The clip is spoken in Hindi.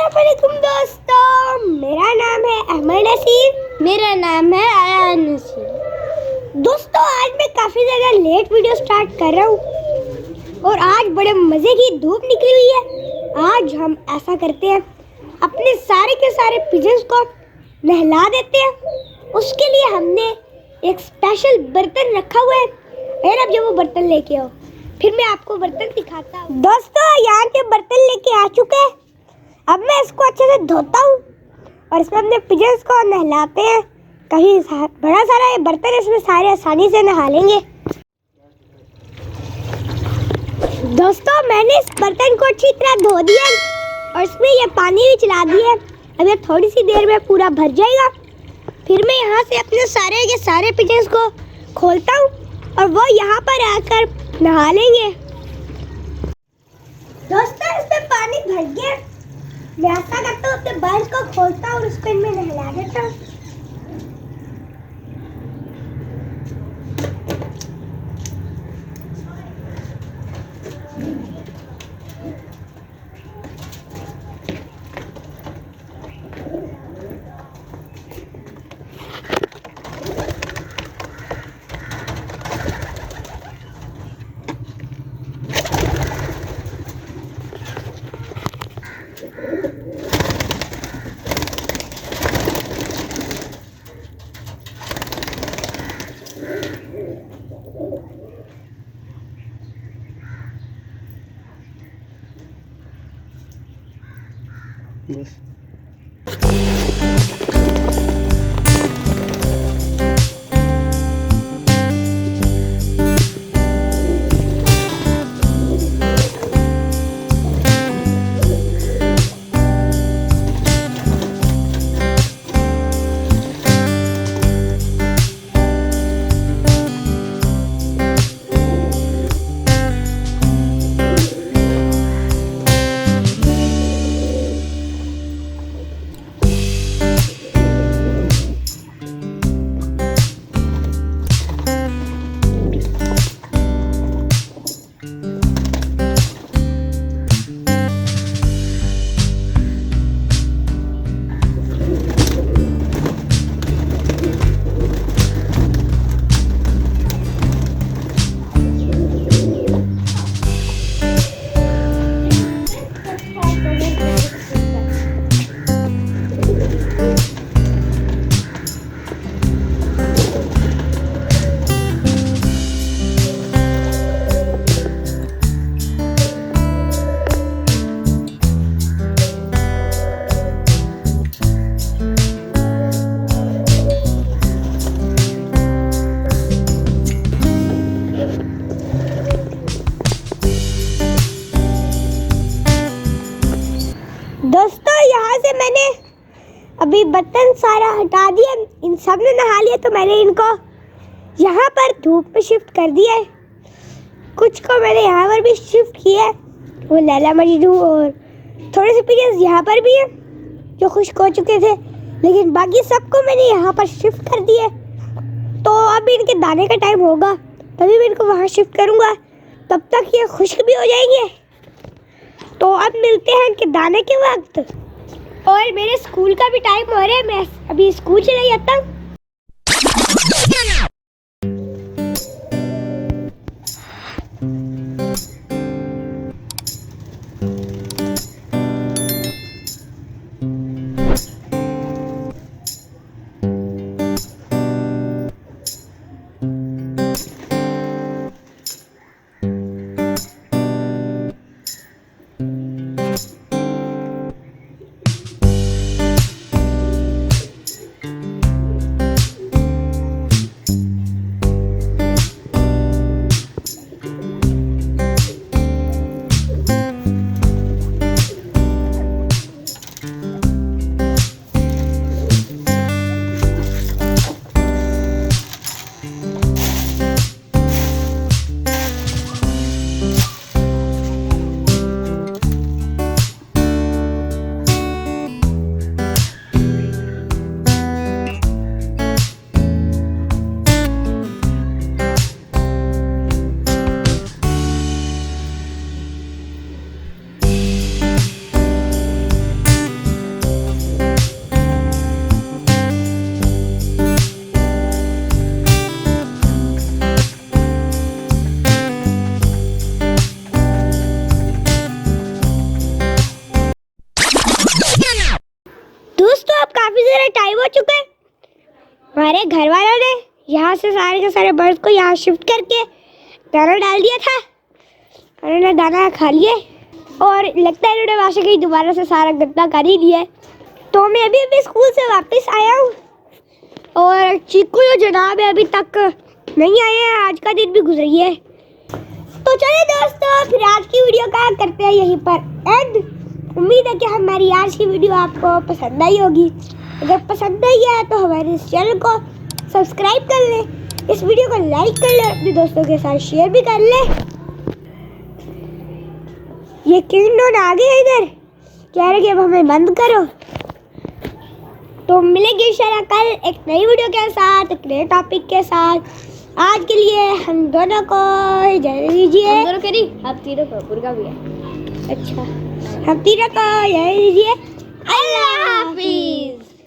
अस्सलामुअलैकुम दोस्तों, मेरा नाम है अहमद नसीर। मेरा नाम है आयान नसीर। दोस्तों, आज मैं काफ़ी ज़्यादा लेट वीडियो स्टार्ट कर रहा हूँ और आज बड़े मज़े की धूप निकली हुई है। आज हम ऐसा करते हैं, अपने सारे के सारे पिजन्स को नहला देते हैं। उसके लिए हमने एक स्पेशल बर्तन रखा हुआ है। और अब जब वो बर्तन लेके आओ, फिर मैं आपको बर्तन दिखाता हूँ। दोस्तों, यहाँ के बर्तन लेके आ चुके हैं। अब मैं इसको अच्छे से धोता हूँ और इसमें अपने पिजन्स को नहलाते हैं। कहीं बड़ा सारा ये बर्तन है, इसमें सारे आसानी से नहा लेंगे। दोस्तों, मैंने इस बर्तन को अच्छी तरह धो दिया और इसमें ये पानी भी चला दिया। अब ये थोड़ी सी देर में पूरा भर जाएगा। फिर मैं यहाँ से अपने सारे के सारे पिजन्स को खोलता हूँ और वो यहाँ पर आकर नहा लेंगे। दोस्तों, इसमें पानी भर गया। मैं ऐसा करता हूँ, अपने बाल्स को खोलता हूँ और उसको इनमें नहला देता हूँ। बस दोस्तों, यहाँ से मैंने अभी बर्तन सारा हटा दिया। इन सब ने नहा लिया तो मैंने इनको यहाँ पर धूप में शिफ्ट कर दिया है। कुछ को मैंने यहाँ पर भी शिफ्ट किया है, वो लैला मजनू, और थोड़े से पिजन्स यहाँ पर भी हैं जो खुश्क हो चुके थे, लेकिन बाकी सबको मैंने यहाँ पर शिफ्ट कर दिया है। तो अब इनके दाने का टाइम होगा, तभी मैं इनको वहाँ शिफ्ट करूँगा। तब तक ये खुश्क भी हो जाएंगे। तो अब मिलते हैं इनके दाने के वक्त। और मेरे स्कूल का भी टाइम हो रहा है, मैं अभी स्कूल चला जाता हूँ। मेरा टाइम हो चुका है। हमारे घर वालों ने यहाँ से सारे के सारे बर्ड्स को यहाँ शिफ्ट करके दाना डाल दिया था। उन्होंने दाना खा लिए और लगता है इन्होंने वहाँ से कहीं दोबारा से सारा गंदा कर ही दिया है। तो मैं अभी स्कूल से वापस आया हूँ और चीकू जो जनाब है अभी तक नहीं आए हैं। आज का दिन भी गुजर गया है। तो चलिए दोस्तों, फिर आज की वीडियो का करते हैं यहीं पर एंड। उम्मीद है कि हमारी आज की वीडियो आपको पसंद आई होगी। अगर पसंद आई है तो हमारे इस चैनल को सब्सक्राइब कर लें, इस वीडियो को लाइक कर लें, अपने दोस्तों के साथ शेयर भी कर लें। ये किंगडम आ गया इधर, कह रहे कि अब हमें बंद करो। तो मिलेंगे इंशाल्लाह कल एक नई वीडियो के साथ, एक नए टॉपिक के साथ। आज के लिए हम दोनों को इजाज़त दीजिए। हम दोनों के नहीं, आप तीनों को, बुर्गा भी है। अच्छा, हम तीनों को इजाज़त दीजिए। अल्लाह हाफिज।